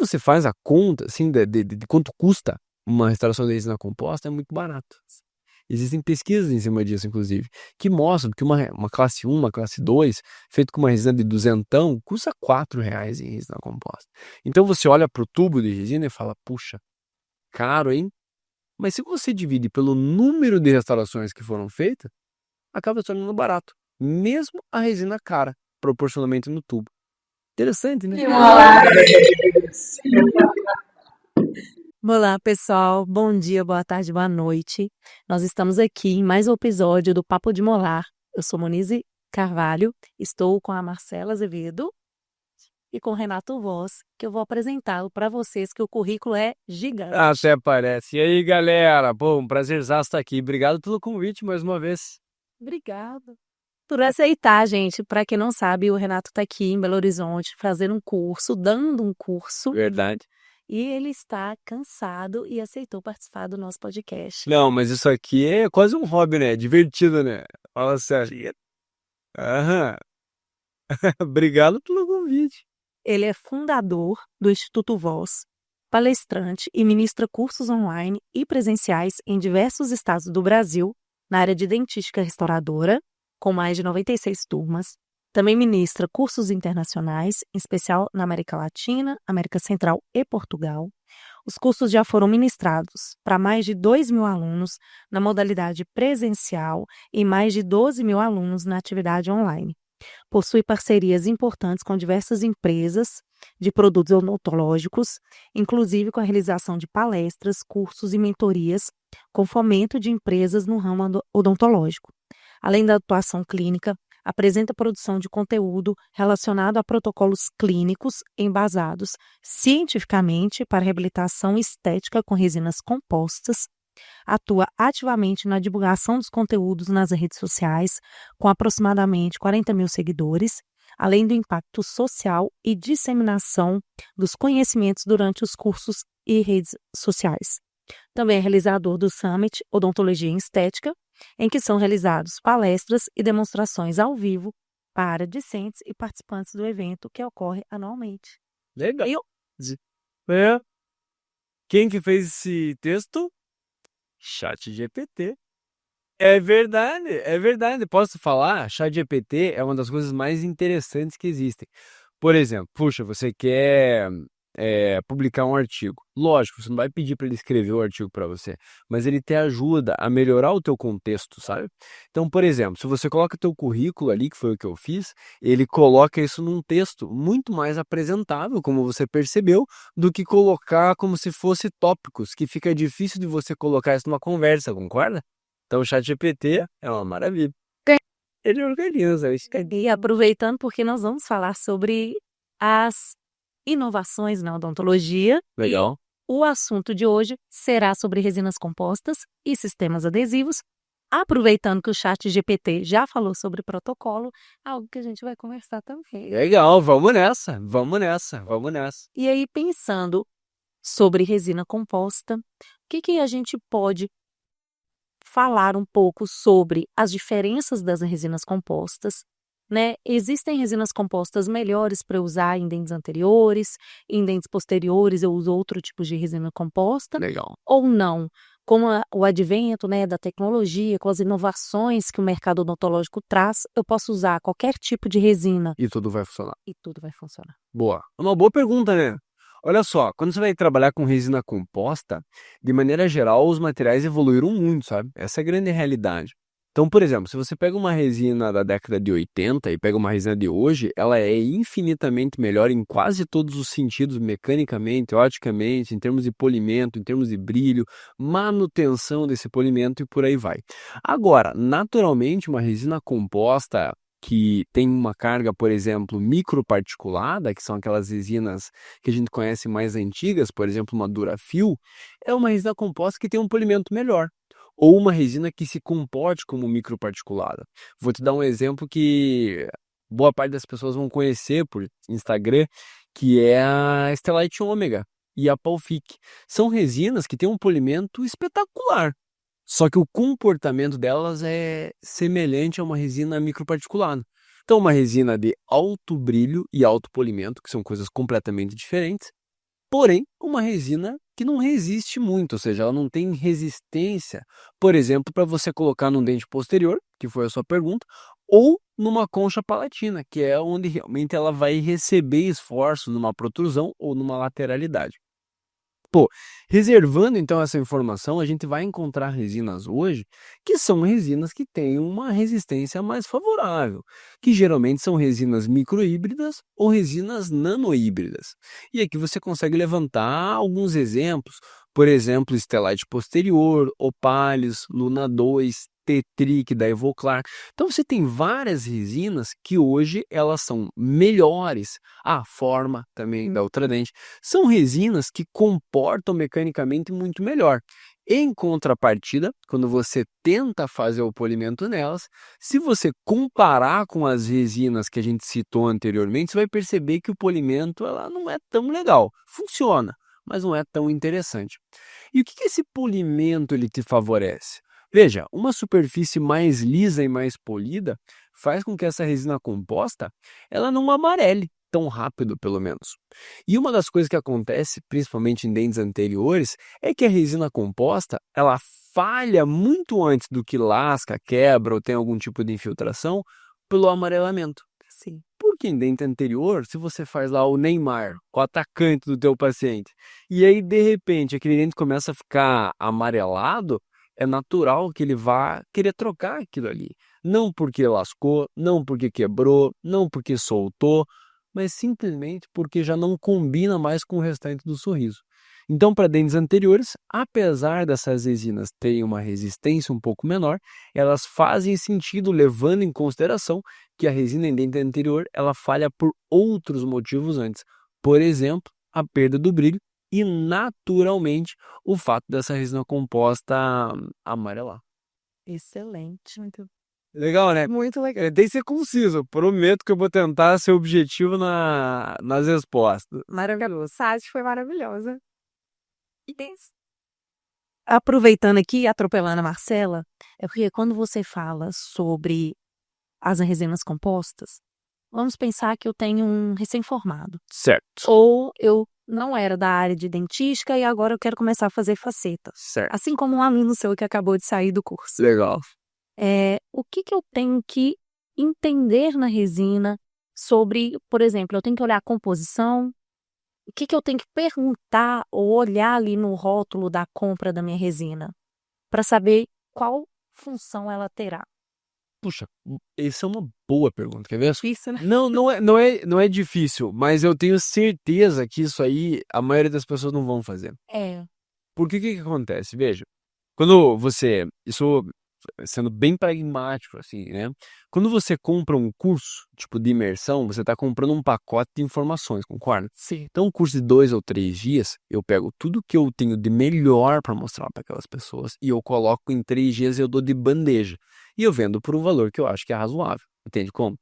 você faz a conta, assim, de quanto custa uma restauração de resina composta, é muito barato. Existem pesquisas em cima disso, inclusive, que mostram que uma classe 1, uma classe 2, feito com uma resina de duzentão, custa R$ 4 em resina composta. Então você olha para o tubo de resina e fala, puxa, caro, hein? Mas se você divide pelo número de restaurações que foram feitas, acaba se tornando barato. Mesmo a resina cara, proporcionalmente no tubo. Interessante, né? Olá, pessoal. Bom dia, boa tarde, boa noite. Nós estamos aqui em mais um episódio do Papo de Molar. Eu sou Monize Carvalho, estou com a Marcela Azevedo e com o Renato Voz, que eu vou apresentá-lo para vocês, que o currículo é gigante. Até parece. E aí, galera? Bom, prazerzaço estar aqui. Obrigado pelo convite mais uma vez. Obrigada por aceitar, gente. Para quem não sabe, o Renato está aqui em Belo Horizonte fazendo um curso, dando um curso. Verdade. E ele está cansado e aceitou participar do nosso podcast. Não, mas isso aqui é quase um hobby, né? Divertido, né? Fala sério. Aham. Obrigado pelo convite. Ele é fundador do Instituto Voz, palestrante e ministra cursos online e presenciais em diversos estados do Brasil, na área de dentística restauradora, com mais de 96 turmas. Também ministra cursos internacionais, em especial na América Latina, América Central e Portugal. Os cursos já foram ministrados para mais de 2.000 alunos na modalidade presencial e mais de 12.000 alunos na atividade online. Possui parcerias importantes com diversas empresas de produtos odontológicos, inclusive com a realização de palestras, cursos e mentorias com fomento de empresas no ramo odontológico. Além da atuação clínica, apresenta produção de conteúdo relacionado a protocolos clínicos embasados cientificamente para reabilitação estética com resinas compostas. Atua ativamente na divulgação dos conteúdos nas redes sociais, com aproximadamente 40.000 seguidores, além do impacto social e disseminação dos conhecimentos durante os cursos e redes sociais. Também é realizador do Summit Odontologia em Estética, em que são realizadas palestras e demonstrações ao vivo para discentes e participantes do evento que ocorre anualmente. Legal. Eu- É. Quem que fez esse texto? ChatGPT. É verdade, é verdade. Posso falar? ChatGPT é uma das coisas mais interessantes que existem. Por exemplo, puxa, você quer publicar um artigo. Lógico, você não vai pedir para ele escrever o artigo para você, mas ele te ajuda a melhorar o teu contexto, sabe? Então, por exemplo, se você coloca teu currículo ali, que foi o que eu fiz, ele coloca isso num texto muito mais apresentável, como você percebeu, do que colocar como se fosse tópicos, que fica difícil de você colocar isso numa conversa, concorda? Então, o ChatGPT é uma maravilha. Ele organiza isso. E aproveitando, porque nós vamos falar sobre as inovações na odontologia. Legal. O assunto de hoje será sobre resinas compostas e sistemas adesivos. Aproveitando que o ChatGPT já falou sobre protocolo, algo que a gente vai conversar também. Legal, vamos nessa, vamos nessa, vamos nessa. E aí, pensando sobre resina composta, o que a gente pode falar um pouco sobre as diferenças das resinas compostas, né? Existem resinas compostas melhores para usar em dentes anteriores, em dentes posteriores eu uso outro tipo de resina composta, Legal. ou não? Com o advento, né, da tecnologia, com as inovações que o mercado odontológico traz, eu posso usar qualquer tipo de resina E tudo vai funcionar. e tudo vai funcionar. Boa. Uma boa pergunta, né? Olha só, quando você vai trabalhar com resina composta, de maneira geral, os materiais evoluíram muito, sabe? Essa é a grande realidade. Então, por exemplo, se você pega uma resina da década de 80 e pega uma resina de hoje, ela é infinitamente melhor em quase todos os sentidos, mecanicamente, oticamente, em termos de polimento, em termos de brilho, manutenção desse polimento e por aí vai. Agora, naturalmente, uma resina composta que tem uma carga, por exemplo, microparticulada, que são aquelas resinas que a gente conhece mais antigas, por exemplo, uma Durafil, é uma resina composta que tem um polimento melhor. Ou uma resina que se comporte como microparticulada. Vou te dar um exemplo que boa parte das pessoas vão conhecer por Instagram, que é a Stellite Ômega e a Palfic. São resinas que têm um polimento espetacular. Só que o comportamento delas é semelhante a uma resina microparticulada. Então, uma resina de alto brilho e alto polimento, que são coisas completamente diferentes, Porém, uma resina que não resiste muito, ou seja, ela não tem resistência, por exemplo, para você colocar num dente posterior, que foi a sua pergunta, ou numa concha palatina, que é onde realmente ela vai receber esforço numa protrusão ou numa lateralidade. Pô, reservando então essa informação, a gente vai encontrar resinas hoje que são resinas que têm uma resistência mais favorável, que geralmente são resinas microhíbridas ou resinas nanohíbridas. E aqui você consegue levantar alguns exemplos, por exemplo, Stellite Posterior, Opalis, Luna 2, Tetric da Evoclar. Então você tem várias resinas que hoje elas são melhores, a Forma também da Ultradent. São resinas que comportam mecanicamente muito melhor. Em contrapartida, quando você tenta fazer o polimento nelas, se você comparar com as resinas que a gente citou anteriormente, você vai perceber que o polimento ela não é tão legal. Funciona, mas não é tão interessante. E o que esse polimento ele te favorece? Veja, uma superfície mais lisa e mais polida faz com que essa resina composta ela não amarele tão rápido, pelo menos. E uma das coisas que acontece, principalmente em dentes anteriores, é que a resina composta, ela falha muito antes do que lasca, quebra ou tem algum tipo de infiltração pelo amarelamento. Sim. Porque em dente anterior, se você faz lá o Neymar, o atacante do teu paciente, e aí de repente aquele dente começa a ficar amarelado, é natural que ele vá querer trocar aquilo ali. Não porque lascou, não porque quebrou, não porque soltou, mas simplesmente porque já não combina mais com o restante do sorriso. Então, para dentes anteriores, apesar dessas resinas terem uma resistência um pouco menor, elas fazem sentido levando em consideração que a resina em dente anterior ela falha por outros motivos antes. Por exemplo, a perda do brilho e, naturalmente, o fato dessa resina composta amarelar. Excelente. Legal, né? Muito legal. Tem que ser conciso. Prometo que eu vou tentar ser objetivo nas respostas. Maravilhoso. Sati foi maravilhosa. Aproveitando aqui e atropelando a Marcela, é porque quando você fala sobre as resinas compostas, vamos pensar que eu tenho um recém-formado. Certo. Ou eu não era da área de dentística e agora eu quero começar a fazer faceta. Certo. Assim como um aluno seu que acabou de sair do curso. Legal. O que eu tenho que entender na resina sobre, por exemplo, eu tenho que olhar a composição, o que eu tenho que perguntar ou olhar ali no rótulo da compra da minha resina para saber qual função ela terá. Puxa, essa é uma boa pergunta, quer ver? Difícil, né? Não é difícil, mas eu tenho certeza que isso aí a maioria das pessoas não vão fazer. Porque o que acontece? Veja, quando você, isso sendo bem pragmático assim, né? Quando você compra um curso, tipo de imersão, você está comprando um pacote de informações, concorda? Sim. Então, um curso de 2 ou 3 dias, eu pego tudo que eu tenho de melhor para mostrar para aquelas pessoas e eu coloco em 3 dias e eu dou de bandeja. E eu vendo por um valor que eu acho que é razoável. Entende como?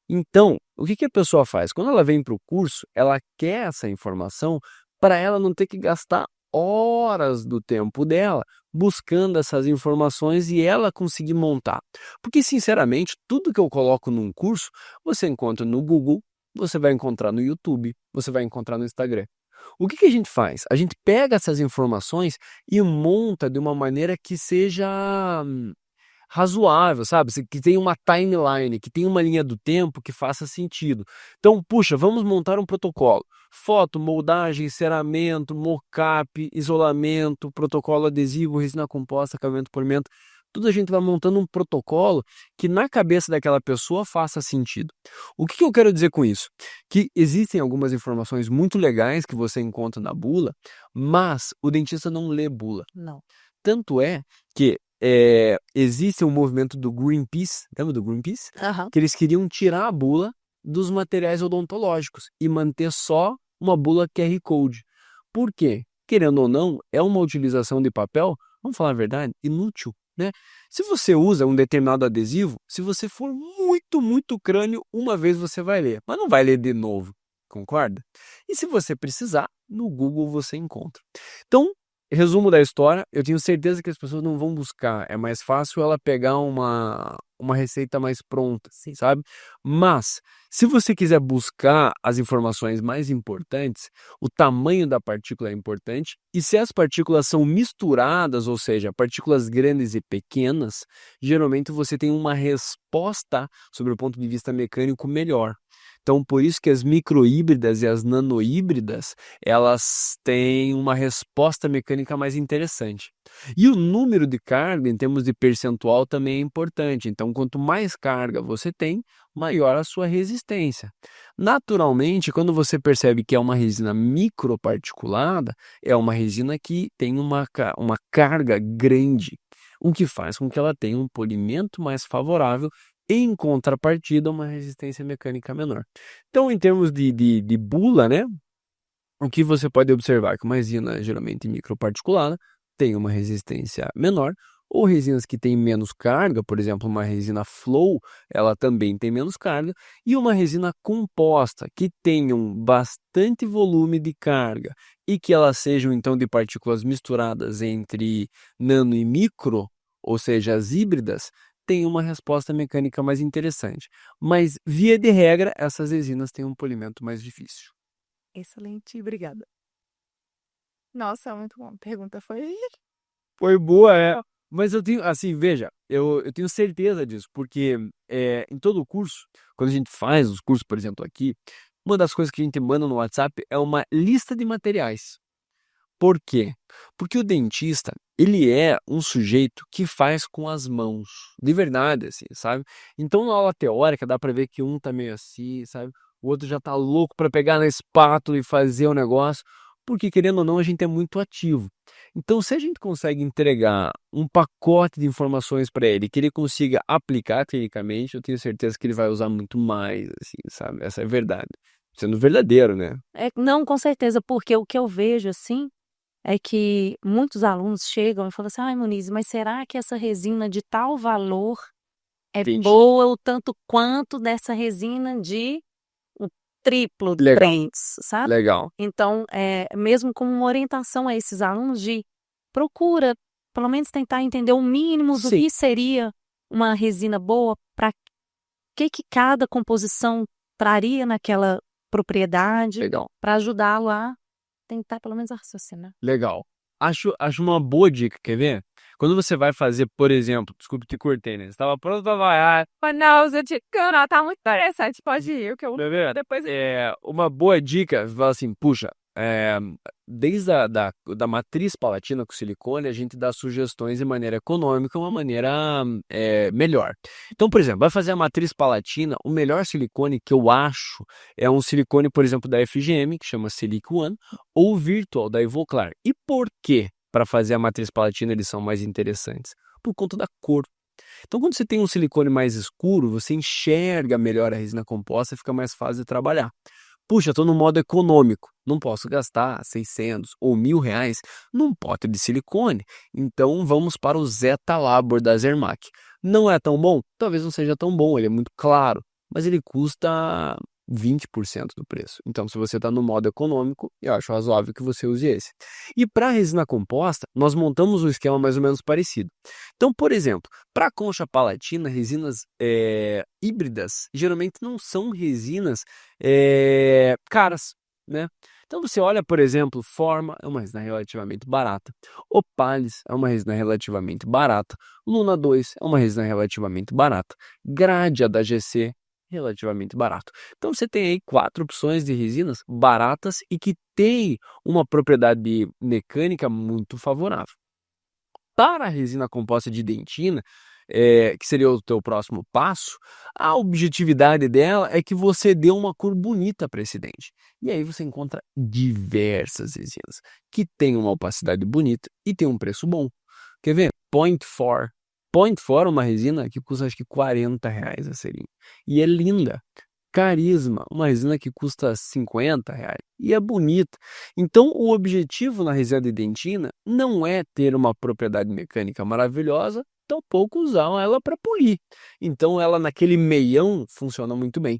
Então, o que a pessoa faz? Quando ela vem para o curso, ela quer essa informação para ela não ter que gastar horas do tempo dela buscando essas informações e ela conseguir montar. Porque, sinceramente, tudo que eu coloco num curso, você encontra no Google, você vai encontrar no YouTube, você vai encontrar no Instagram. O que a gente faz? A gente pega essas informações e monta de uma maneira que seja razoável, sabe? Que tenha uma timeline, que tenha uma linha do tempo que faça sentido. Então, puxa, vamos montar um protocolo. Foto, moldagem, enceramento, mockup, isolamento, protocolo adesivo, resina composta, acabamento, polimento. Tudo a gente vai montando um protocolo que na cabeça daquela pessoa faça sentido. O que eu quero dizer com isso? Que existem algumas informações muito legais que você encontra na bula, mas o dentista não lê bula. Não. Tanto é que existe um movimento do Greenpeace, lembra do Greenpeace? Que eles queriam tirar a bula dos materiais odontológicos e manter só uma bula QR Code. Por quê? Querendo ou não, é uma utilização de papel, vamos falar a verdade, inútil, né? Se você usa um determinado adesivo, se você for muito crânio, uma vez você vai ler, mas não vai ler de novo, concorda? E se você precisar, no Google você encontra. Então, resumo da história, eu tenho certeza que as pessoas não vão buscar. É mais fácil ela pegar uma receita mais pronta, Sim. sabe? Mas, se você quiser buscar as informações mais importantes, o tamanho da partícula é importante, e se as partículas são misturadas, ou seja, partículas grandes e pequenas, geralmente você tem uma resposta sobre o ponto de vista mecânico melhor. Então, por isso que as microhíbridas e as nanohíbridas, elas têm uma resposta mecânica mais interessante. E o número de carga, em termos de percentual, também é importante. Então, quanto mais carga você tem, maior a sua resistência. Naturalmente, quando você percebe que é uma resina microparticulada, é uma resina que tem uma carga grande, o que faz com que ela tenha um polimento mais favorável, em contrapartida, uma resistência mecânica menor. Então, em termos de bula, né? O que você pode observar é que uma resina geralmente microparticulada tem uma resistência menor, ou resinas que têm menos carga, por exemplo, uma resina flow, ela também tem menos carga, e uma resina composta, que tenham bastante volume de carga e que elas sejam então de partículas misturadas entre nano e micro, ou seja, as híbridas, tem uma resposta mecânica mais interessante. Mas, via de regra, essas resinas têm um polimento mais difícil. Excelente, obrigada. Nossa, muito bom. A pergunta foi. Foi boa, é. Mas eu tenho, assim, veja, eu tenho certeza disso, porque em todo o curso, quando a gente faz os cursos, por exemplo, aqui, uma das coisas que a gente manda no WhatsApp é uma lista de materiais. Por quê? Porque o dentista, ele é um sujeito que faz com as mãos, de verdade, assim, sabe? Então, na aula teórica, dá pra ver que um tá meio assim, sabe? O outro já tá louco pra pegar na espátula e fazer o negócio, porque, querendo ou não, a gente é muito ativo. Então, se a gente consegue entregar um pacote de informações para ele, que ele consiga aplicar clinicamente, eu tenho certeza que ele vai usar muito mais, assim, sabe? Essa é a verdade. Sendo verdadeiro, né? Não, com certeza, porque o que eu vejo, assim, é que muitos alunos chegam e falam assim: ai, Muniz, mas será que essa resina de tal valor é Entendi. boa o tanto quanto dessa resina de o triplo de Legal. trends, sabe? Legal. Então, mesmo com uma orientação a esses alunos de procura, pelo menos tentar entender o mínimo do Sim. que seria uma resina boa, para que cada composição traria naquela propriedade, Legal. para ajudá-lo a tentar pelo menos a raciocinar. Legal. Acho uma boa dica, quer ver? Quando você vai fazer, por exemplo, desculpe te cortei, né? Você estava pronto para vaiar, Mas não, gente, não, tá muito interessante. Pode ir, que eu bebê. depois. Uma boa dica, fala assim, puxa, desde da matriz palatina com silicone, a gente dá sugestões de maneira econômica, uma maneira melhor. Então, por exemplo, vai fazer a matriz palatina, o melhor silicone que eu acho é um silicone, por exemplo, da FGM, que chama Silic One, ou Virtual, da Ivoclar. E por quê? Para fazer a matriz palatina, eles são mais interessantes? Por conta da cor. Então, quando você tem um silicone mais escuro, você enxerga melhor a resina composta e fica mais fácil de trabalhar. Puxa, estou no modo econômico, não posso gastar 600 ou R$ 1.000 num pote de silicone, então vamos para o Zeta Labor da Zermatt. Não é tão bom? Talvez não seja tão bom, ele é muito claro, mas ele custa 20% do preço. Então, se você está no modo econômico, eu acho razoável que você use esse. E para a resina composta, nós montamos um esquema mais ou menos parecido. Então, por exemplo, para concha palatina, resinas híbridas geralmente não são resinas caras, né? Então você olha, por exemplo, Forma é uma resina relativamente barata, Opalis é uma resina relativamente barata, Luna 2 é uma resina relativamente barata, Gradia da GC relativamente barato. Então você tem aí 4 opções de resinas baratas e que têm uma propriedade mecânica muito favorável. Para a resina composta de dentina, que seria o teu próximo passo, a objetividade dela é que você dê uma cor bonita para esse dente. E aí você encontra diversas resinas que têm uma opacidade bonita e tem um preço bom. Quer ver? Point 4. Point 4 é uma resina que custa acho que R$ 40 a seringa. E é linda. Carisma, uma resina que custa R$ 50 e é bonita. Então, o objetivo na resina de dentina não é ter uma propriedade mecânica maravilhosa, tampouco usar ela para polir. Então, ela naquele meião funciona muito bem.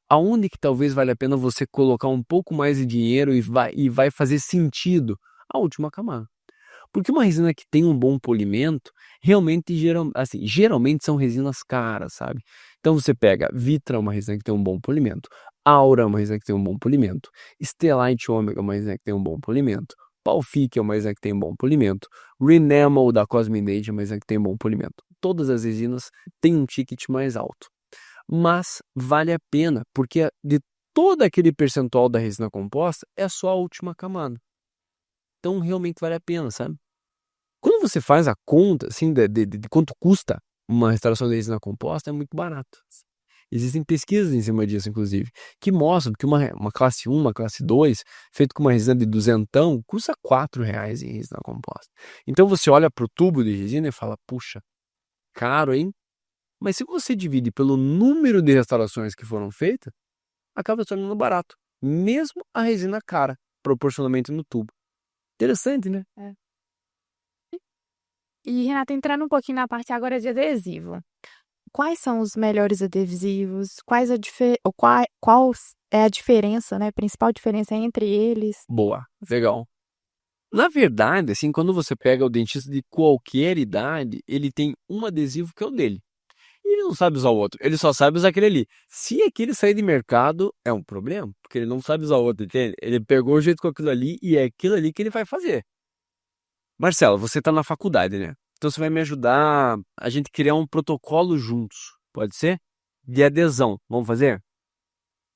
Aonde que talvez valha a pena você colocar um pouco mais de dinheiro e vai fazer sentido? A última camada. Porque uma resina que tem um bom polimento, realmente, geralmente são resinas caras, sabe? Então você pega Vitra, uma resina que tem um bom polimento. Aura, uma resina que tem um bom polimento. Stellite Ômega, uma resina que tem um bom polimento. Palfic é uma resina que tem um bom polimento. Renamel da Cosminate é uma resina que tem um bom polimento. Todas as resinas têm um ticket mais alto. Mas vale a pena, porque de todo aquele percentual da resina composta é só a última camada. Então realmente vale a pena, sabe? Quando você faz a conta assim, de quanto custa uma restauração de resina composta, é muito barato. Existem pesquisas em cima disso, inclusive, que mostram que uma classe 1, uma classe 2, feito com uma resina de duzentão, custa R$ 4 em resina composta. Então você olha para o tubo de resina e fala, puxa, caro, hein? Mas se você divide pelo número de restaurações que foram feitas, acaba se tornando barato. Mesmo a resina cara, proporcionalmente no tubo. Interessante, né? E, Renata, entrando um pouquinho na parte agora de adesivo. Quais são os melhores adesivos? Qual é a diferença, né? A principal diferença entre eles? Boa, legal. Na verdade, assim, quando você pega o dentista de qualquer idade, ele tem um adesivo que é o dele. E ele não sabe usar o outro, ele só sabe usar aquele ali. Se aquele sair de mercado, é um problema, porque ele não sabe usar o outro, entende? Ele pegou o jeito com aquilo ali e é aquilo ali que ele vai fazer. Marcelo, você está na faculdade, né? Então você vai me ajudar a gente criar um protocolo juntos, pode ser? De adesão, vamos fazer?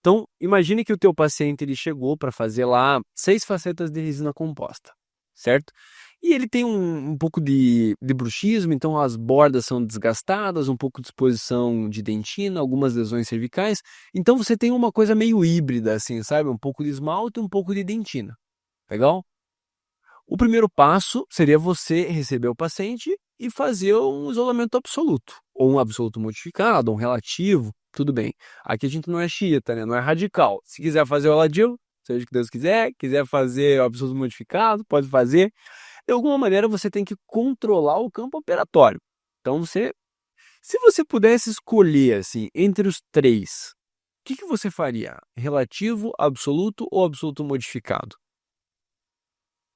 Então, imagine que o teu paciente ele chegou para fazer lá 6 facetas de resina composta, certo? E ele tem um pouco de bruxismo, então as bordas são desgastadas, um pouco de exposição de dentina, algumas lesões cervicais. Então você tem uma coisa meio híbrida, assim, sabe? Um pouco de esmalte e um pouco de dentina. Legal? O primeiro passo seria você receber o paciente e fazer um isolamento absoluto, ou um absoluto modificado, ou um relativo, tudo bem. Aqui a gente não é xiita, né? Não é radical. Se quiser fazer o relativo, seja o que Deus quiser fazer o absoluto modificado, pode fazer. De alguma maneira você tem que controlar o campo operatório. Então se você pudesse escolher assim entre os três, o que você faria? Relativo, absoluto ou absoluto modificado?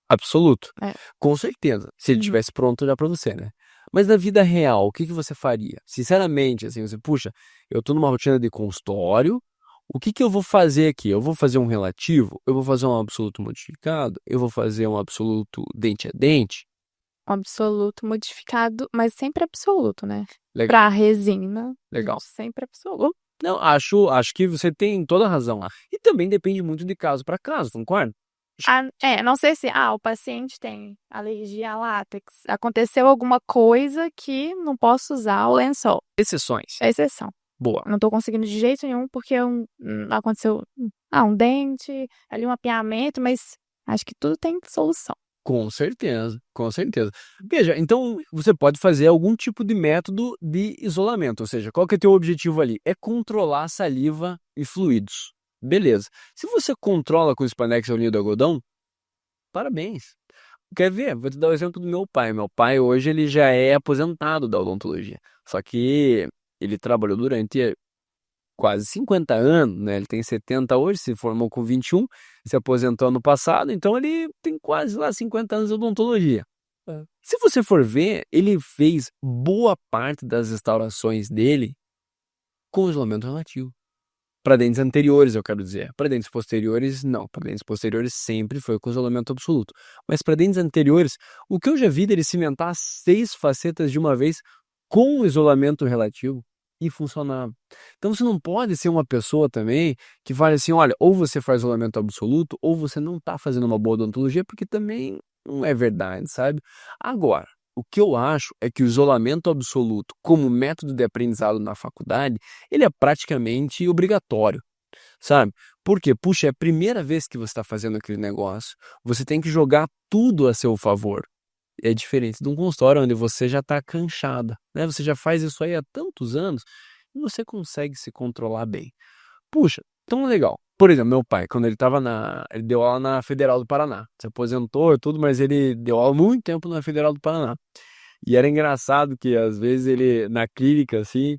Absoluto. É. Com certeza. Se ele estivesse pronto já para você, né? Mas na vida real, o que você faria? Sinceramente, assim, você, puxa, eu tô numa rotina de consultório, o que eu vou fazer aqui? Eu vou fazer um relativo? Eu vou fazer um absoluto modificado? Eu vou fazer um absoluto dente a dente? Absoluto modificado, mas sempre absoluto, né? Legal. Pra resina, Legal. sempre absoluto. Não, acho que você tem toda a razão lá. E também depende muito de caso para caso, concorda? Não sei se o paciente tem alergia a látex. Aconteceu alguma coisa que não posso usar o lençol. Exceções. É exceção. Boa. Não tô conseguindo de jeito nenhum porque aconteceu um dente, ali um apiamento, mas acho que tudo tem solução. Com certeza, com certeza. Veja, então você pode fazer algum tipo de método de isolamento, ou seja, qual que é o teu objetivo ali? É controlar a saliva e fluidos. Beleza. Se você controla com Spanex ou de algodão, parabéns. Quer ver? Vou te dar o exemplo do meu pai. Meu pai hoje ele já é aposentado da odontologia, só que ele trabalhou durante quase 50 anos, né? Ele tem 70 hoje, se formou com 21, se aposentou ano passado, então ele tem quase lá 50 anos de odontologia. Se você for ver, ele fez boa parte das restaurações dele com isolamento relativo. Para dentes anteriores, eu quero dizer. Para dentes posteriores, não. Para dentes posteriores sempre foi com isolamento absoluto. Mas para dentes anteriores, o que eu já vi dele cimentar 6 facetas de uma vez com isolamento relativo e funcionava. Então você não pode ser uma pessoa também que fale assim, olha, ou você faz isolamento absoluto ou você não está fazendo uma boa odontologia, porque também não é verdade, sabe? Agora, o que eu acho é que o isolamento absoluto como método de aprendizado na faculdade, ele é praticamente obrigatório, sabe? Porque, puxa, é a primeira vez que você está fazendo aquele negócio, você tem que jogar tudo a seu favor. É diferente de um consultório onde você já está cansada, né? Você já faz isso aí há tantos anos e você consegue se controlar bem. Puxa, tão legal. Por exemplo, meu pai, quando ele ele deu aula na Federal do Paraná. Se aposentou e tudo, mas ele deu aula muito tempo na Federal do Paraná. E era engraçado que às vezes ele, na clínica, assim,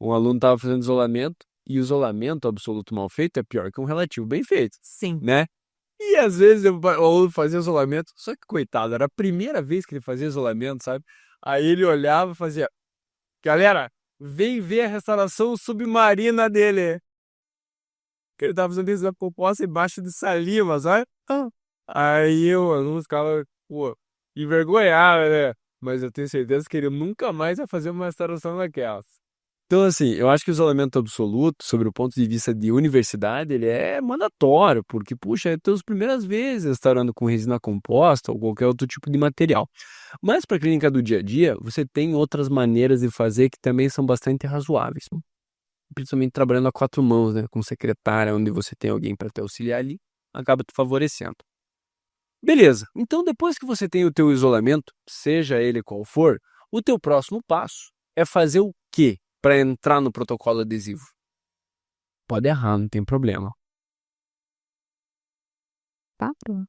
um aluno estava fazendo isolamento e o isolamento absoluto mal feito é pior que um relativo bem feito, Sim. né? E às vezes o aluno fazia isolamento, só que coitado, era a primeira vez que ele fazia isolamento, sabe? Aí ele olhava e fazia: galera, vem ver a restauração submarina dele. Que ele tava fazendo isso na composta embaixo de saliva, sabe? Aí o aluno ficava, pô, envergonhado, né? Mas eu tenho certeza que ele nunca mais vai fazer uma restauração daquelas. Então, assim, eu acho que o isolamento absoluto, sobre o ponto de vista de universidade, ele é mandatório, porque, puxa, é as primeiras vezes restaurando com resina composta ou qualquer outro tipo de material. Mas para a clínica do dia a dia, você tem outras maneiras de fazer que também são bastante razoáveis. Principalmente trabalhando a quatro mãos, né, com secretária, onde você tem alguém para te auxiliar ali, acaba te favorecendo. Beleza, então depois que você tem o teu isolamento, seja ele qual for, o teu próximo passo é fazer o quê para entrar no protocolo adesivo? Pode errar, não tem problema. Tá, pronto.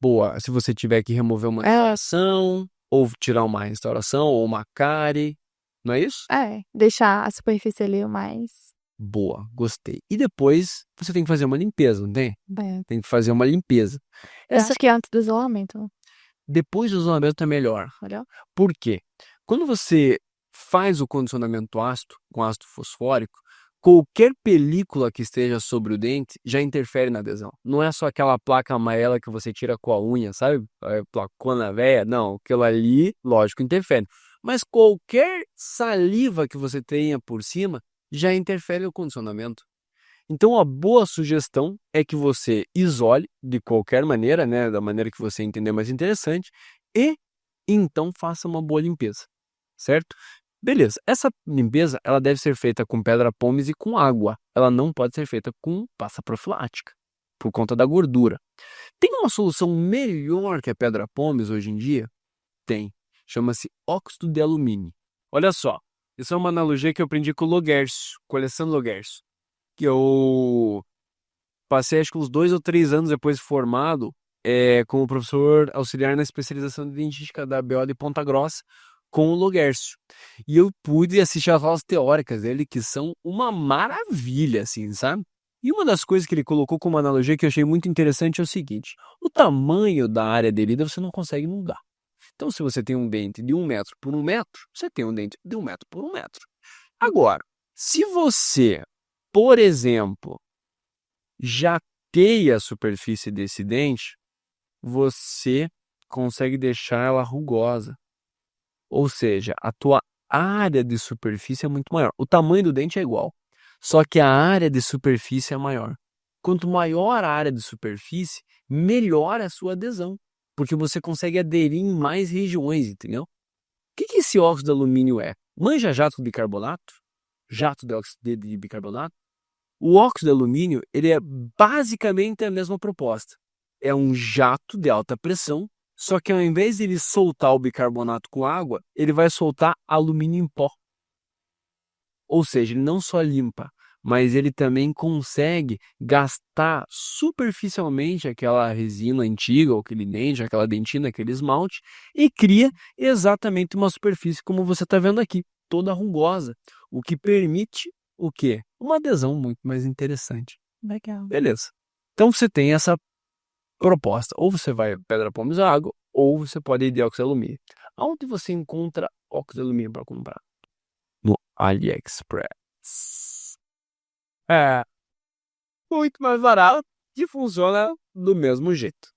Boa, se você tiver que remover uma restauração, ou tirar uma restauração, ou uma cárie, não é isso? Deixar a superfície ali o mais... Boa, gostei. E depois você tem que fazer uma limpeza, não tem? Tem que fazer uma limpeza. Eu acho que antes do isolamento. Depois do isolamento é melhor. Olha. Por quê? Quando você faz o condicionamento ácido, com ácido fosfórico, qualquer película que esteja sobre o dente já interfere na adesão. Não é só aquela placa amarela que você tira com a unha, sabe? A placona velha. Não, aquilo ali, lógico, interfere. Mas qualquer saliva que você tenha por cima já interfere no condicionamento. Então, a boa sugestão é que você isole de qualquer maneira, né, da maneira que você entender mais interessante, e então faça uma boa limpeza, certo? Beleza, essa limpeza ela deve ser feita com pedra pómez e com água. Ela não pode ser feita com pasta profilática, por conta da gordura. Tem uma solução melhor que a pedra pómez hoje em dia? Tem. Chama-se óxido de alumínio. Olha só, isso é uma analogia que eu aprendi com o Loguercio, com o Alessandro Loguercio, que eu passei acho que uns 2 ou 3 anos depois de formado como professor auxiliar na especialização de dentística da BO de Ponta Grossa com o Loguercio. E eu pude assistir as aulas teóricas dele, que são uma maravilha, assim, sabe? E uma das coisas que ele colocou como analogia que eu achei muito interessante é o seguinte: o tamanho da área aderida você não consegue mudar. Então, se você tem um dente de 1 metro por 1 metro, você tem um dente de 1 metro por 1 metro. Agora, se você, por exemplo, jateia a superfície desse dente, você consegue deixar ela rugosa. Ou seja, a tua área de superfície é muito maior. O tamanho do dente é igual, só que a área de superfície é maior. Quanto maior a área de superfície, melhor a sua adesão, porque você consegue aderir em mais regiões, entendeu? O que esse óxido de alumínio é? Manja jato de bicarbonato? Jato de óxido de bicarbonato? O óxido de alumínio, ele é basicamente a mesma proposta. É um jato de alta pressão, só que ao invés de ele soltar o bicarbonato com água, ele vai soltar alumínio em pó. Ou seja, ele não só limpa, mas ele também consegue gastar superficialmente aquela resina antiga, ou aquele dente, aquela dentina, aquele esmalte, e cria exatamente uma superfície como você está vendo aqui, toda rugosa, o que permite o quê? Uma adesão muito mais interessante. Legal. Beleza. Então você tem essa proposta. Ou você vai pedra pómez água, ou você pode ir de óxido de alumínio. Aonde você encontra óxido de alumínio para comprar? No AliExpress. É muito mais barato e funciona do mesmo jeito.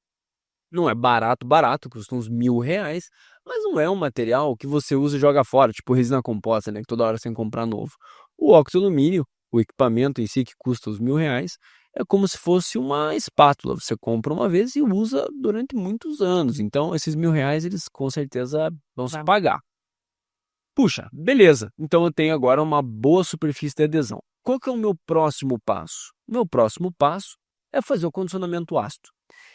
Não é barato, custa uns R$1.000, mas não é um material que você usa e joga fora, tipo resina composta, né, que toda hora você tem que comprar novo. O óxido de alumínio, o equipamento em si que custa os R$1.000, é como se fosse uma espátula. Você compra uma vez e usa durante muitos anos. Então, esses R$1.000, eles com certeza vão se pagar. Puxa, beleza. Então, eu tenho agora uma boa superfície de adesão. Qual que é o meu próximo passo? O meu próximo passo é fazer o condicionamento ácido.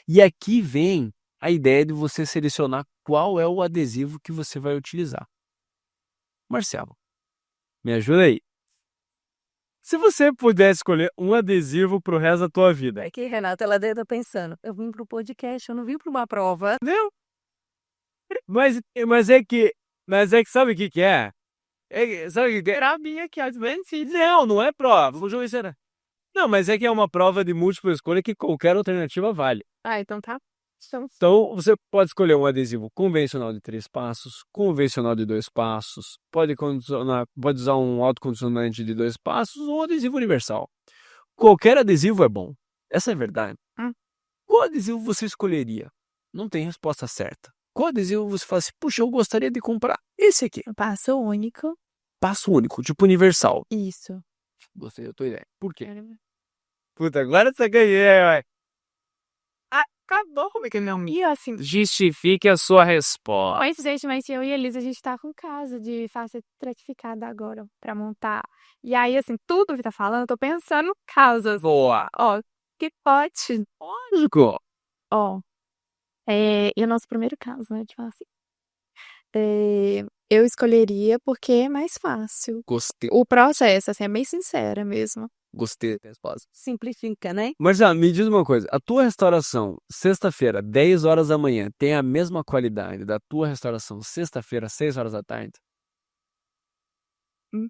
E aqui vem a ideia de você selecionar qual é o adesivo que você vai utilizar. Marcelo, me ajuda aí. Se você pudesse escolher um adesivo pro resto da tua vida. É que, Renata, ela deve estar pensando, eu vim pro podcast, eu não vim para uma prova. Não. Mas é que sabe o que é? Sabe o que é? Pra mim aqui, às vezes. Não é prova. Vou jogar isso. Não, mas é que é uma prova de múltipla escolha que qualquer alternativa vale. Então tá. Então, você pode escolher um adesivo convencional de 3 passos, convencional de 2 passos, pode usar um autocondicionante de 2 passos ou um adesivo universal. Qualquer adesivo é bom. Essa é a verdade. Hum. Qual adesivo você escolheria? Não tem resposta certa. Qual adesivo você fala assim, puxa, eu gostaria de comprar esse aqui? Passo único. Passo único, tipo universal. Isso. Gostei da tua ideia. Por quê? Puta, agora você ganhei, ué. Acabou, como é que não me... E eu, assim, Justifique a sua resposta. oi, gente, mas eu e a Elisa, a gente tá com casa de face estratificada agora pra montar. E aí, assim, tudo que tá falando, eu tô pensando causas. Boa. Ó, que pote. Lógico. Ó, e o nosso primeiro caso, né, de falar assim. Eu escolheria porque é mais fácil. Gostei. O processo, assim, é bem sincera mesmo. Gostei da resposta. Simplifica, né? Marcelo, me diz uma coisa. A tua restauração, sexta-feira, 10 horas da manhã, tem a mesma qualidade da tua restauração, sexta-feira, 6 horas da tarde? Hum.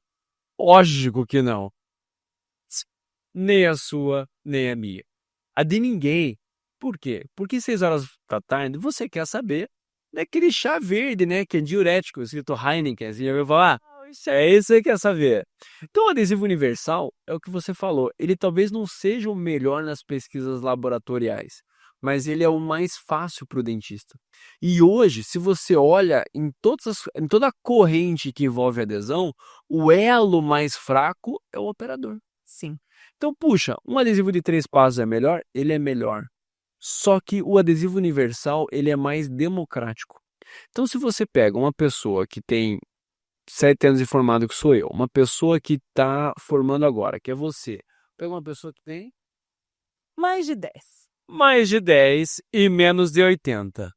Lógico que não. Nem a sua, nem a minha. A de ninguém. Por quê? Porque 6 horas da tarde você quer saber daquele chá verde, né? Que é diurético, escrito Heineken. Você já ouviu falar? É isso que você quer saber. Então, o adesivo universal é o que você falou. Ele talvez não seja o melhor nas pesquisas laboratoriais, mas ele é o mais fácil para o dentista. E hoje, se você olha em toda a corrente que envolve adesão, o elo mais fraco é o operador. Sim. Então, puxa, um adesivo de 3 passos é melhor? Ele é melhor. Só que o adesivo universal, ele é mais democrático. Então, se você pega uma pessoa que tem 7 anos de formado, que sou eu, uma pessoa que está formando agora, que é você, pega uma pessoa que tem Mais de 10. mais de 10 e menos de 80.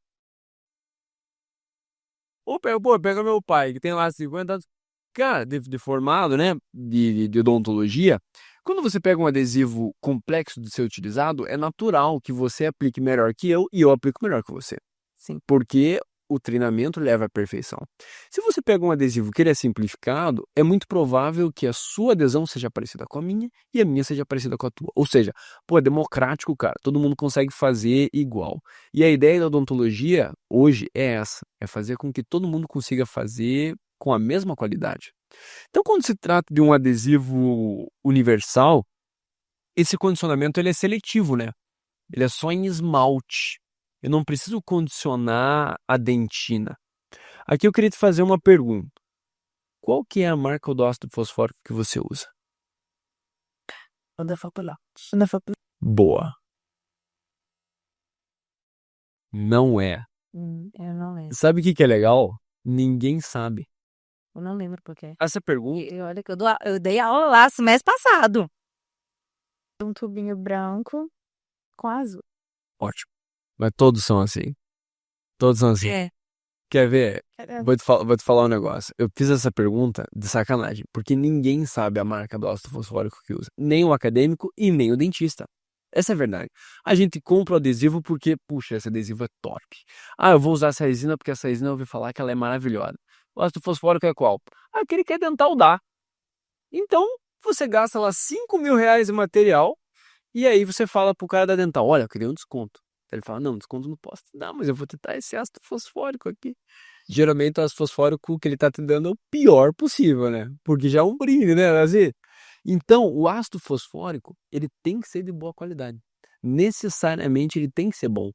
Ou pega meu pai, que tem lá 50 anos, cara, de formado, né, de odontologia. Quando você pega um adesivo complexo de ser utilizado, é natural que você aplique melhor que eu e eu aplico melhor que você. Sim. Porque o treinamento leva à perfeição. Se você pega um adesivo que ele é simplificado, é muito provável que a sua adesão seja parecida com a minha e a minha seja parecida com a tua. Ou seja, pô, é democrático, cara. Todo mundo consegue fazer igual. E a ideia da odontologia hoje é essa, é fazer com que todo mundo consiga fazer com a mesma qualidade. Então, quando se trata de um adesivo universal, esse condicionamento ele é seletivo, né? Ele é só em esmalte. Eu não preciso condicionar a dentina. Aqui eu queria te fazer uma pergunta. Qual que é a marca do ácido fosfórico que você usa? Boa. Não é. Eu não lembro. Sabe o que é legal? Ninguém sabe. Eu não lembro por quê. Essa pergunta... E olha que eu dei aula lá mês passado. Um tubinho branco com azul. Ótimo. Mas todos são assim. Todos são assim. É. Quer ver? Vou te falar um negócio. Eu fiz essa pergunta de sacanagem, porque ninguém sabe a marca do ácido fosfórico que usa. Nem o acadêmico e nem o dentista. Essa é a verdade. A gente compra o adesivo porque, puxa, esse adesivo é top. Ah, eu vou usar essa resina porque essa resina eu ouvi falar que ela é maravilhosa. O ácido fosfórico é qual? Aquele que é dental dá. Então, você gasta lá R$ 5.000 em material e aí você fala pro cara da dental, olha, eu queria um desconto. Ele fala, não, desconto não posso te dar, mas eu vou te dar esse ácido fosfórico aqui. Geralmente o ácido fosfórico que ele tá te dando é o pior possível, né? Porque já é um brinde, né, assim? Então, o ácido fosfórico, ele tem que ser de boa qualidade. Necessariamente ele tem que ser bom.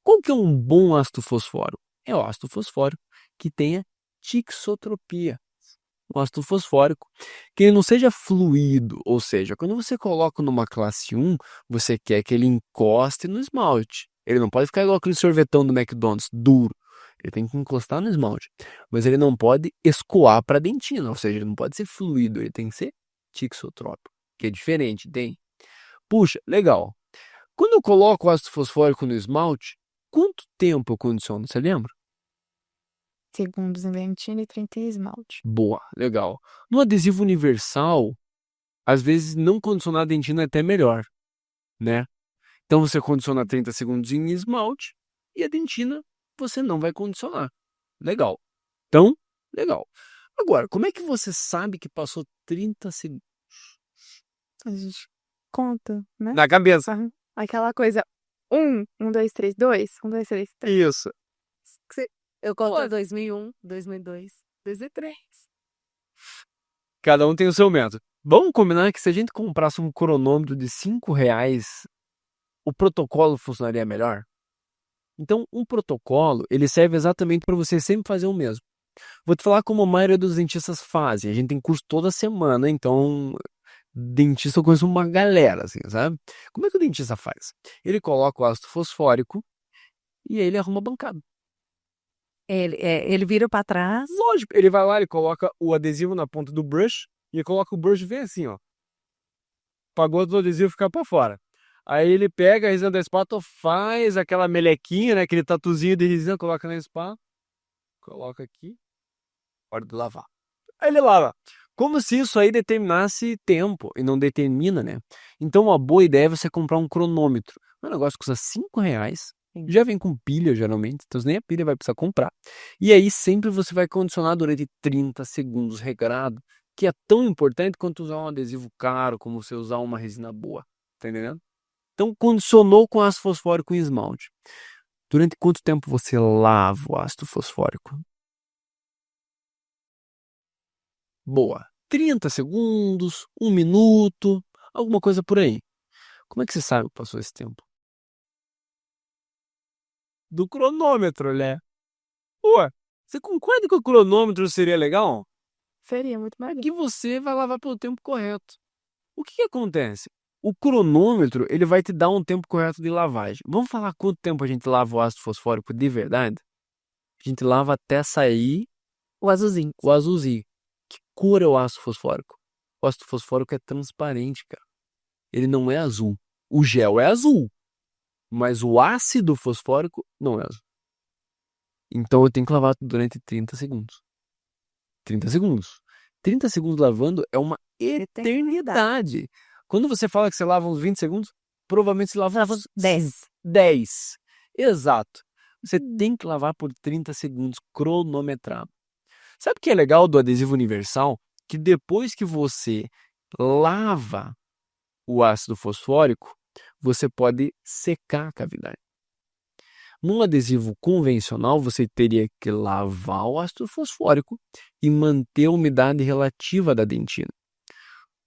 Qual que é um bom ácido fosfórico? É o ácido fosfórico que tenha tixotropia. O ácido fosfórico, que ele não seja fluido, ou seja, quando você coloca numa classe 1, você quer que ele encoste no esmalte. Ele não pode ficar igual aquele sorvetão do McDonald's, duro. Ele tem que encostar no esmalte. Mas ele não pode escoar para a dentina, ou seja, ele não pode ser fluido, ele tem que ser tixotrópico, que é diferente, tem? Puxa, legal. Quando eu coloco o ácido fosfórico no esmalte, quanto tempo eu condiciono, você lembra? Segundos em dentina e 30 em esmalte. Boa, legal. No adesivo universal, às vezes não condicionar a dentina é até melhor, né? Então você condiciona 30 segundos em esmalte e a dentina você não vai condicionar. Legal. Então, legal. Agora, como é que você sabe que passou 30 segundos? A gente conta, né? Na cabeça. Aquela coisa, Um, dois, três, dois. Um, dois, três, três. Isso. Eu Pô. conto 2001, 2002, 2003. Cada um tem o seu método. Vamos combinar que se a gente comprasse um cronômetro de R$ 5, o protocolo funcionaria melhor? Então, um protocolo, ele serve exatamente para você sempre fazer o mesmo. Vou te falar como a maioria dos dentistas fazem. A gente tem curso toda semana, então dentista eu conheço uma galera, assim, sabe? Como é que o dentista faz? Ele coloca o ácido fosfórico e aí ele arruma a bancada. Ele vira para trás. Lógico, ele vai lá, ele coloca o adesivo na ponta do brush e ele coloca o brush bem assim, ó. Pagou do adesivo ficar para fora. Aí ele pega a resina da espátula, faz aquela melequinha, né? Aquele tatuzinho de resina, coloca na espátula, coloca aqui, hora de lavar. Aí ele lava. Como se isso aí determinasse tempo, e não determina, né? Então uma boa ideia é você comprar um cronômetro. O negócio custa R$ 5, já vem com pilha geralmente, então nem a pilha vai precisar comprar. E aí sempre você vai condicionar durante 30 segundos regrado, que é tão importante quanto usar um adesivo caro, como você usar uma resina boa, tá entendendo? Então condicionou com ácido fosfórico em esmalte. Durante quanto tempo você lava o ácido fosfórico? Boa. 30 segundos, 1 minuto, alguma coisa por aí. Como é que você sabe que passou esse tempo? Do cronômetro, né? Ué, você concorda que o cronômetro seria legal? Seria muito melhor. Que você vai lavar pelo tempo correto. O que acontece? O cronômetro, ele vai te dar um tempo correto de lavagem. Vamos falar quanto tempo a gente lava o ácido fosfórico de verdade? A gente lava até sair O azulzinho. o azulzinho. Que cor é o ácido fosfórico? O ácido fosfórico é transparente, cara. Ele não é azul. O gel é azul, mas o ácido fosfórico não é azul. Então eu tenho que lavar durante 30 segundos. 30 segundos. 30 segundos lavando é uma eternidade. Quando você fala que você lava uns 20 segundos, provavelmente você lava uns 10. 10. Exato. Você tem que lavar por 30 segundos cronometrado. Sabe o que é legal do adesivo universal? Que depois que você lava o ácido fosfórico, você pode secar a cavidade. Num adesivo convencional, você teria que lavar o ácido fosfórico e manter a umidade relativa da dentina.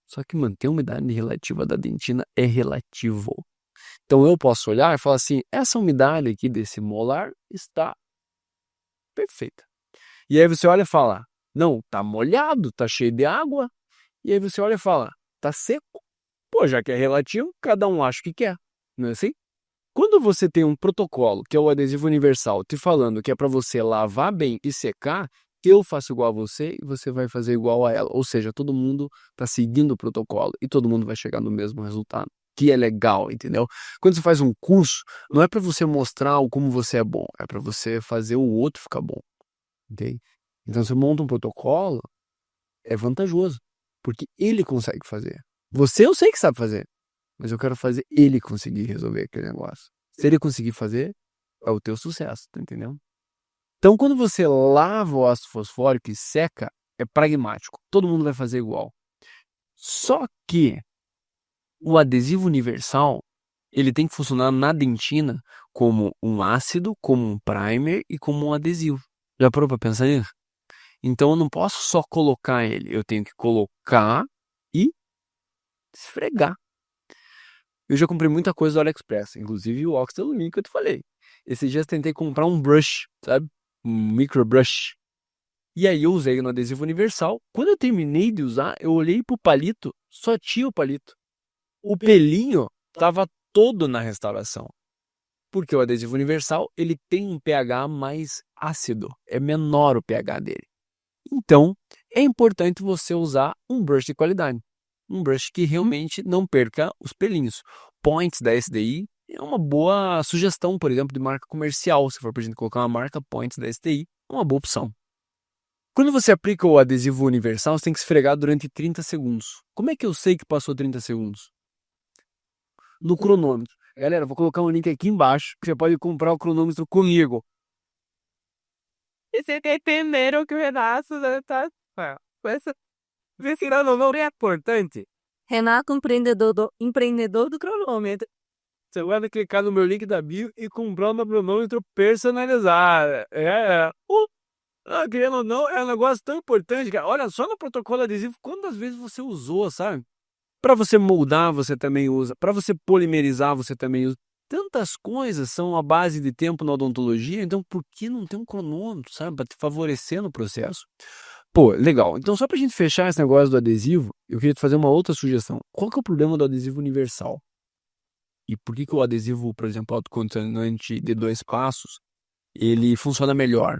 Só que manter a umidade relativa da dentina é relativo. Então eu posso olhar e falar assim, essa umidade aqui desse molar está perfeita. E aí você olha e fala, não, tá molhado, tá cheio de água. E aí você olha e fala, tá seco. Pô, já que é relativo, cada um acha o que quer, não é assim? Quando você tem um protocolo, que é o adesivo universal, te falando que é para você lavar bem e secar, eu faço igual a você e você vai fazer igual a ela. Ou seja, todo mundo está seguindo o protocolo e todo mundo vai chegar no mesmo resultado, que é legal, entendeu? Quando você faz um curso, não é para você mostrar como você é bom, é para você fazer o outro ficar bom, entende? Então você monta um protocolo, é vantajoso, porque ele consegue fazer. Você eu sei que sabe fazer, mas eu quero fazer ele conseguir resolver aquele negócio. Se ele conseguir fazer, é o teu sucesso, tá entendendo? Então, quando você lava o ácido fosfórico e seca, é pragmático. Todo mundo vai fazer igual. Só que o adesivo universal, ele tem que funcionar na dentina como um ácido, como um primer e como um adesivo. Já parou para pensar nisso? Então, eu não posso só colocar ele. Eu tenho que colocar e esfregar. Eu já comprei muita coisa do AliExpress, inclusive o óxido de alumínio que eu te falei. Esses dias tentei comprar um brush, sabe? Um micro brush. E aí eu usei no adesivo universal. Quando eu terminei de usar, eu olhei pro palito, só tinha o palito. O pelinho tava todo na restauração. Porque o adesivo universal, ele tem um pH mais ácido, é menor o pH dele. Então, é importante você usar um brush de qualidade. Um brush que realmente não perca os pelinhos. Points da SDI é uma boa sugestão, por exemplo, de marca comercial. Se for para a gente colocar uma marca, Points da SDI é uma boa opção. Quando você aplica o adesivo universal, você tem que esfregar durante 30 segundos. Como é que eu sei que passou 30 segundos? No cronômetro. Galera, vou colocar um link aqui embaixo, que você pode comprar o cronômetro comigo. E vocês entenderam que o Renato tá Ensinando não é importante. Renato, empreendedor do cronômetro. Você vai clicar no meu link da bio e comprar uma cronômetro personalizada. Querendo ou não, é um negócio tão importante, cara. Olha só no protocolo adesivo, quantas vezes você usou, sabe? Para você moldar, você também usa. Para você polimerizar, você também usa. Tantas coisas são a base de tempo na odontologia, então por que não ter um cronômetro, sabe? Para te favorecer no processo. Pô, legal. Então, só pra gente fechar esse negócio do adesivo, eu queria te fazer uma outra sugestão. Qual que é o problema do adesivo universal? E por que que o adesivo, por exemplo, autocondicionante de 2 passos, ele funciona melhor?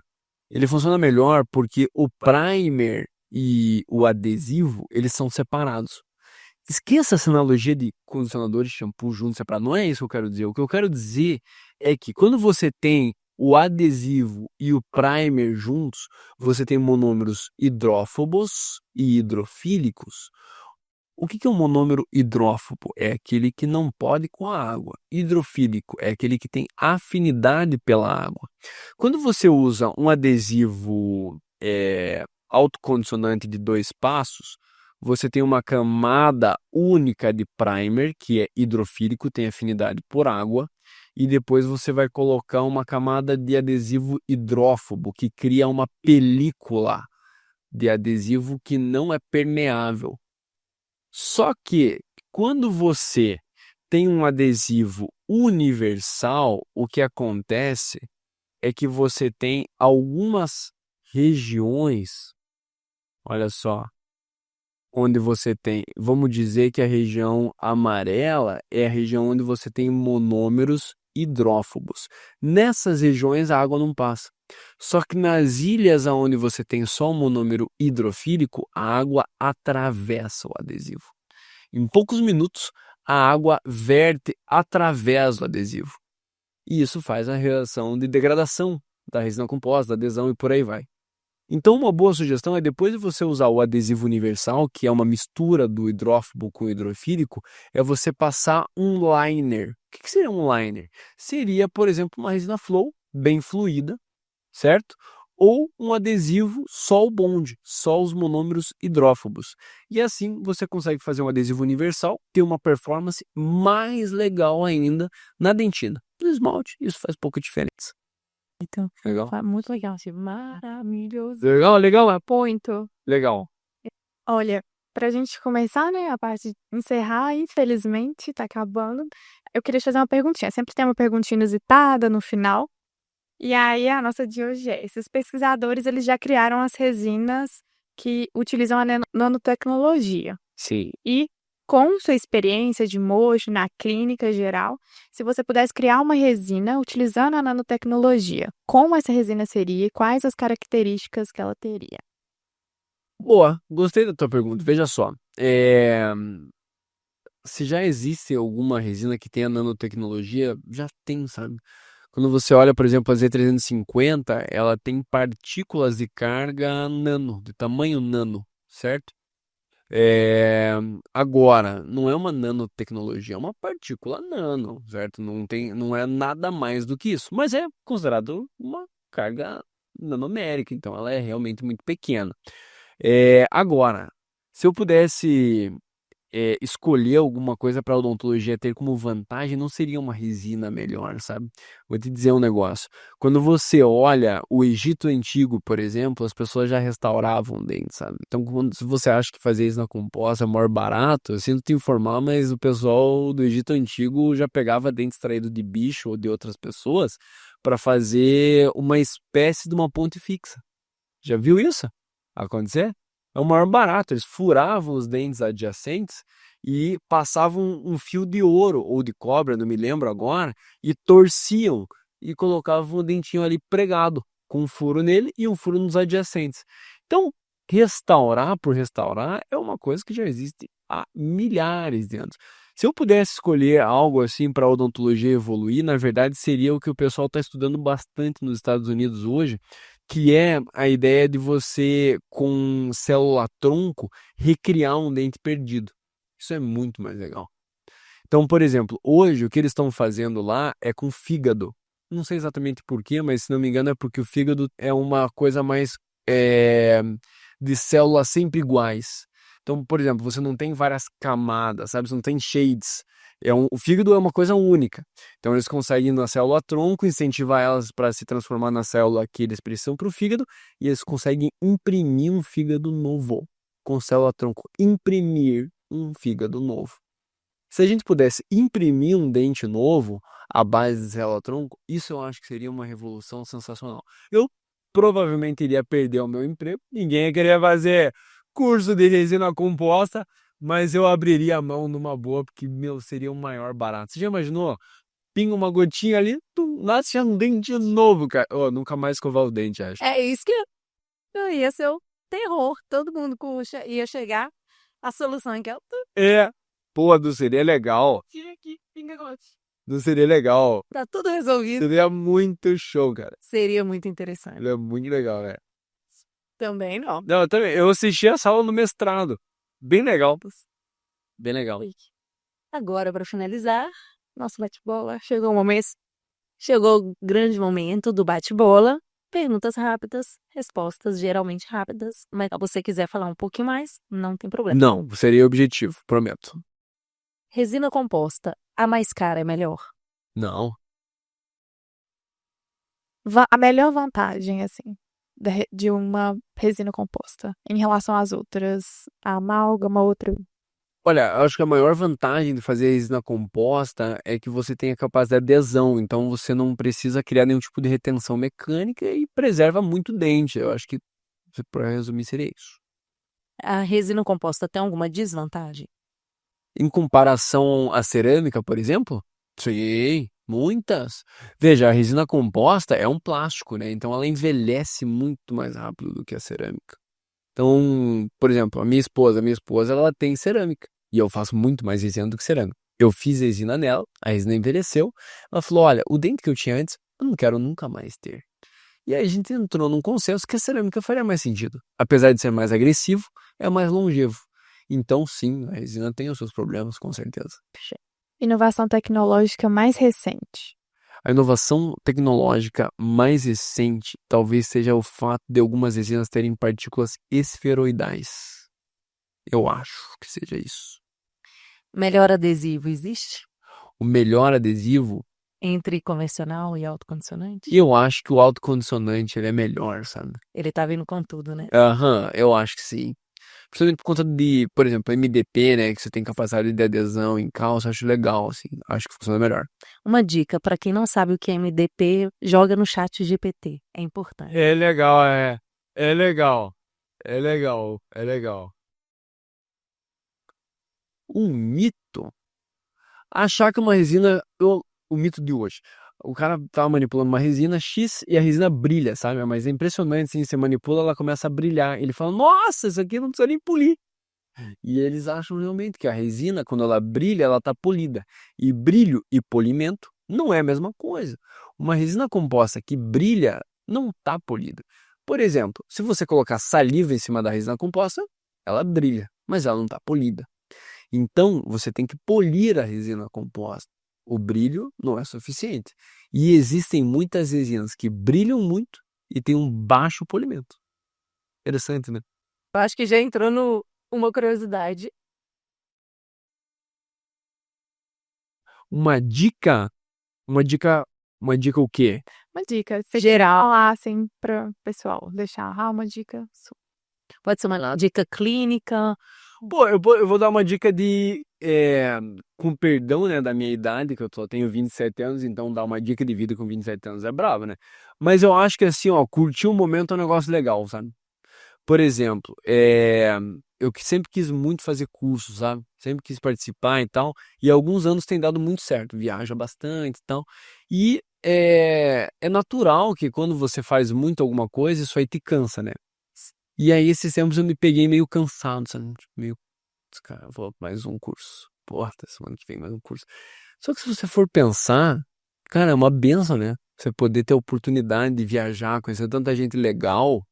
Ele funciona melhor porque o primer e o adesivo, eles são separados. Esqueça essa analogia de condicionador e shampoo juntos, separado. Não é isso que eu quero dizer. O que eu quero dizer é que quando você tem o adesivo e o primer juntos, você tem monômeros hidrófobos e hidrofílicos. O que é um monômero hidrófobo? É aquele que não pode com a água. Hidrofílico é aquele que tem afinidade pela água. Quando você usa um adesivo autocondicionante de 2 passos, você tem uma camada única de primer, que é hidrofílico, tem afinidade por água, e depois você vai colocar uma camada de adesivo hidrófobo, que cria uma película de adesivo que não é permeável. Só que quando você tem um adesivo universal, o que acontece é que você tem algumas regiões, olha só, onde você tem, vamos dizer que a região amarela é a região onde você tem monômeros hidrófobos. Nessas regiões a água não passa. Só que nas ilhas onde você tem só o monômero hidrofílico, a água atravessa o adesivo. Em poucos minutos, a água verte através do adesivo. E isso faz a reação de degradação da resina composta, da adesão e por aí vai. Então, uma boa sugestão é, depois de você usar o adesivo universal, que é uma mistura do hidrófobo com o hidrofílico, é você passar um liner. O que seria um liner? Seria, por exemplo, uma resina flow, bem fluida, certo? Ou um adesivo só o bond, só os monômeros hidrófobos. E assim você consegue fazer um adesivo universal, ter uma performance mais legal ainda na dentina. No esmalte, isso faz pouca diferença. Então, Legal? muito legal, assim, maravilhoso. Legal, é? Muito. Legal. Olha, pra gente começar, né, a parte de encerrar, infelizmente, tá acabando. Eu queria te fazer uma perguntinha. Sempre tem uma perguntinha inusitada no final. E aí, a nossa de hoje é: esses pesquisadores, eles já criaram as resinas que utilizam a nanotecnologia. Sim. E, com sua experiência de mocho na clínica geral, se você pudesse criar uma resina utilizando a nanotecnologia, como essa resina seria e quais as características que ela teria? Boa, gostei da tua pergunta. Veja só, se já existe alguma resina que tenha nanotecnologia, já tem, sabe? Quando você olha, por exemplo, a Z350, ela tem partículas de carga nano, de tamanho nano, certo? Agora, não é uma nanotecnologia, é uma partícula nano, certo? Não é nada mais do que isso, mas é considerado uma carga nanomérica, então ela é realmente muito pequena. Agora, se eu pudesse escolher alguma coisa para a odontologia ter como vantagem, não seria uma resina melhor, sabe? Vou te dizer um negócio. Quando você olha o Egito Antigo, por exemplo, as pessoas já restauravam dentes, sabe? Então, se você acha que fazer isso na composta é maior barato, eu sinto te informar, mas o pessoal do Egito Antigo já pegava dente extraído de bicho ou de outras pessoas para fazer uma espécie de uma ponte fixa. Já viu isso acontecer? É o maior barato. Eles furavam os dentes adjacentes e passavam um fio de ouro ou de cobre, não me lembro agora, e torciam e colocavam o dentinho ali pregado, com um furo nele e um furo nos adjacentes. Então, restaurar por restaurar é uma coisa que já existe há milhares de anos. Se eu pudesse escolher algo assim para a odontologia evoluir, na verdade seria o que o pessoal está estudando bastante nos Estados Unidos hoje, que é a ideia de você, com célula-tronco, recriar um dente perdido. Isso é muito mais legal. Então, por exemplo, hoje o que eles estão fazendo lá é com fígado. Não sei exatamente por quê, mas se não me engano é porque o fígado é uma coisa mais de células sempre iguais. Então, por exemplo, você não tem várias camadas, sabe? Você não tem shades. O fígado é uma coisa única. Então eles conseguem na célula-tronco incentivar elas para se transformar na célula que eles precisam para o fígado e eles conseguem imprimir um fígado novo. Com célula-tronco, imprimir um fígado novo. Se a gente pudesse imprimir um dente novo à base de célula-tronco, isso eu acho que seria uma revolução sensacional. Eu provavelmente iria perder o meu emprego, ninguém ia querer fazer curso de resina composta, mas eu abriria a mão numa boa, porque, meu, seria o maior barato. Você já imaginou? Pinga uma gotinha ali, nasce um dente novo, cara. Oh, nunca mais escovar o dente, acho. É isso que ia ser o terror. Todo mundo ia chegar à solução que é Pô, não seria legal. Tira aqui, pinga agora. Não seria legal. tá tudo resolvido. Seria muito show, cara. Seria muito interessante. Seria muito legal, né? Também não. Não, eu assisti a sala no mestrado. Bem legal. Bem legal. Agora, para finalizar, nosso bate-bola chegou o momento. Chegou o grande momento do bate-bola. Perguntas rápidas, respostas geralmente rápidas. Mas se você quiser falar um pouquinho mais, não tem problema. Não, seria objetivo, prometo. Resina composta, a mais cara é melhor? Não. A melhor vantagem, assim, de uma resina composta em relação às outras, a amálgama, outra. Olha, eu acho que a maior vantagem de fazer resina composta é que você tem a capacidade de adesão, então você não precisa criar nenhum tipo de retenção mecânica e preserva muito o dente. Eu acho que, para resumir, seria isso. A resina composta tem alguma desvantagem? Em comparação à cerâmica, por exemplo? Sim, muitas. Veja, a resina composta é um plástico, né? Então ela envelhece muito mais rápido do que a cerâmica. Então, por exemplo, a minha esposa, ela tem cerâmica. E eu faço muito mais resina do que cerâmica. Eu fiz resina nela, a resina envelheceu. Ela falou, olha, o dente que eu tinha antes, eu não quero nunca mais ter. E aí a gente entrou num consenso que a cerâmica faria mais sentido. Apesar de ser mais agressivo, é mais longevo. Então, sim, a resina tem os seus problemas, com certeza. Inovação tecnológica mais recente. A inovação tecnológica mais recente talvez seja o fato de algumas resinas terem partículas esferoidais. Eu acho que seja isso. Melhor adesivo existe? O melhor adesivo, Entre convencional e autocondicionante? eu acho que o autocondicionante ele é melhor, sabe? Ele tá vindo com tudo, né? Aham, eu acho que sim. Principalmente por conta de, por exemplo, MDP, né? Que você tem capacidade de adesão em calça, acho legal, assim. Acho que funciona melhor. Uma dica, para quem não sabe o que é MDP, joga no chat GPT. É importante. É legal, é. É legal. É legal, é legal. Um mito? Achar que uma resina. O mito de hoje. O cara tava manipulando uma resina X e a resina brilha, sabe? Mas é impressionante, assim, você manipula, ela começa a brilhar. Ele fala, nossa, isso aqui não precisa nem polir. E eles acham realmente que a resina, quando ela brilha, ela tá polida. E brilho e polimento não é a mesma coisa. Uma resina composta que brilha não tá polida. Por exemplo, se você colocar saliva em cima da resina composta, ela brilha, mas ela não tá polida. Então, você tem que polir a resina composta. O brilho não é suficiente. E existem muitas resinas que brilham muito e têm um baixo polimento. Interessante, né? Eu acho que já entrou no uma curiosidade. Uma dica o quê? Uma dica, você Geral. falar assim para o pessoal, deixar uma dica sua. Pode ser uma dica clínica. Pô, eu vou dar uma dica de, com perdão, né, da minha idade, que eu só tenho 27 anos, então dar uma dica de vida com 27 anos é brabo, né? Mas eu acho que assim, ó, curtir um momento é um negócio legal, sabe? Por exemplo, eu que sempre quis muito fazer curso, sabe? Sempre quis participar e tal, e alguns anos tem dado muito certo, viaja bastante e tal. E é natural que quando você faz muito alguma coisa, isso aí te cansa, né? E aí, esses tempos eu me peguei meio cansado, sabe? Tipo, meio, cara, vou mais um curso. Porra, semana que vem mais um curso. Só que se você for pensar, cara, é uma benção, né? Você poder ter a oportunidade de viajar, conhecer tanta gente legal.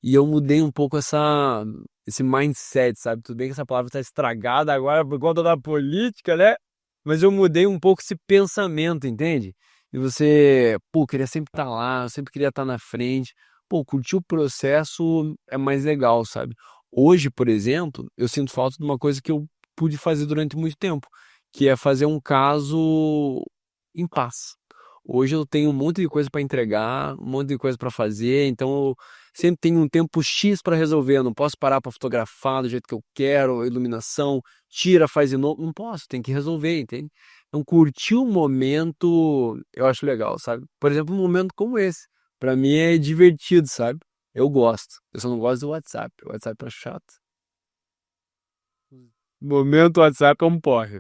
E eu mudei um pouco esse mindset, sabe? Tudo bem que essa palavra tá estragada agora por conta da política, né? Mas eu mudei um pouco esse pensamento, entende? E você, pô, queria sempre estar lá, eu sempre queria estar na frente. Pô, curtir o processo é mais legal, sabe? Hoje, por exemplo, eu sinto falta de uma coisa que eu pude fazer durante muito tempo, que é fazer um caso em paz. Hoje eu tenho um monte de coisa para entregar, um monte de coisa para fazer, então eu sempre tenho um tempo X para resolver. Eu não posso parar para fotografar do jeito que eu quero, iluminação, tira, faz de novo. Não posso, tem que resolver, entende? Então curtir o momento eu acho legal, sabe? Por exemplo, um momento como esse, para mim é divertido, sabe? Eu gosto. Eu só não gosto do WhatsApp. O WhatsApp é chato. Momento WhatsApp é um porre.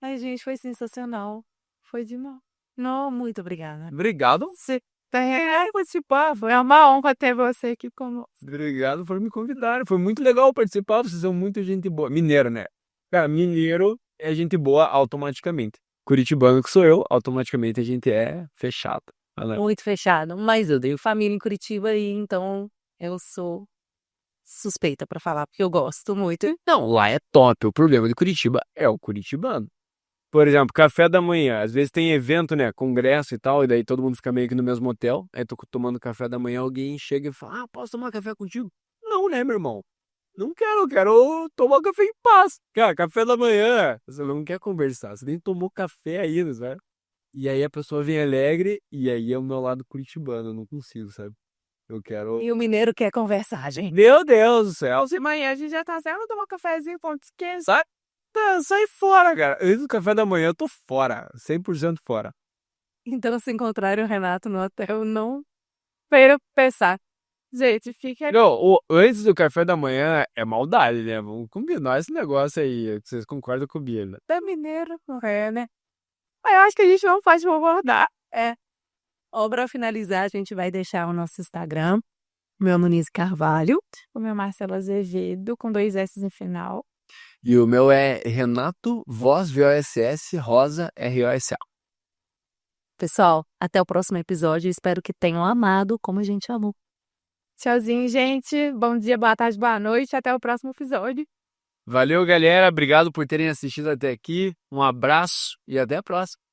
Ai, gente, foi sensacional. Foi demais. Não, muito obrigada. Obrigado. Você tem participar, foi uma honra ter você aqui conosco. Obrigado por me convidar. Foi muito legal participar. Vocês são muito gente boa. Mineiro, né? Cara, mineiro é gente boa automaticamente. Curitibano que sou eu, automaticamente a gente é fechado. Muito fechado. Mas eu tenho família em Curitiba e então eu sou suspeita pra falar, porque eu gosto muito. Não, lá é top. O problema de Curitiba é o curitibano. Por exemplo, café da manhã. Às vezes tem evento, né? Congresso e tal, e daí todo mundo fica meio que no mesmo hotel. Aí tô tomando café da manhã, alguém chega e fala: Ah, posso tomar café contigo? Não, né, meu irmão? Não quero, eu quero tomar café em paz. Cara, café da manhã. Você não quer conversar, você nem tomou café ainda, sabe? E aí a pessoa vem alegre, e aí é o meu lado curitibano, eu não consigo, sabe? Eu quero. E o mineiro quer conversar, gente. Meu Deus do céu! Amanhã a gente já tá certo, tomar um cafezinho, ponto esquece. Sai fora, cara. Antes do café da manhã eu tô fora, 100% fora. Então, se encontrarem o Renato no hotel, não Para pensar. Gente, fica. Não, antes do café da manhã é maldade, né? Vamos combinar esse negócio aí. Vocês concordam comigo, né? Da mineiro, né? Mas eu acho que a gente não pode concordar. Ó, pra finalizar, a gente vai deixar o nosso Instagram, meu Muniz Carvalho. O meu Marcelo Azevedo, com 2 S no final. E o meu é Renato Voz VOSS Rosa ROSA. Pessoal, até o próximo episódio. Espero que tenham amado como a gente amou. Tchauzinho, gente. Bom dia, boa tarde, boa noite. Até o próximo episódio. Valeu, galera. Obrigado por terem assistido até aqui. Um abraço e até a próxima.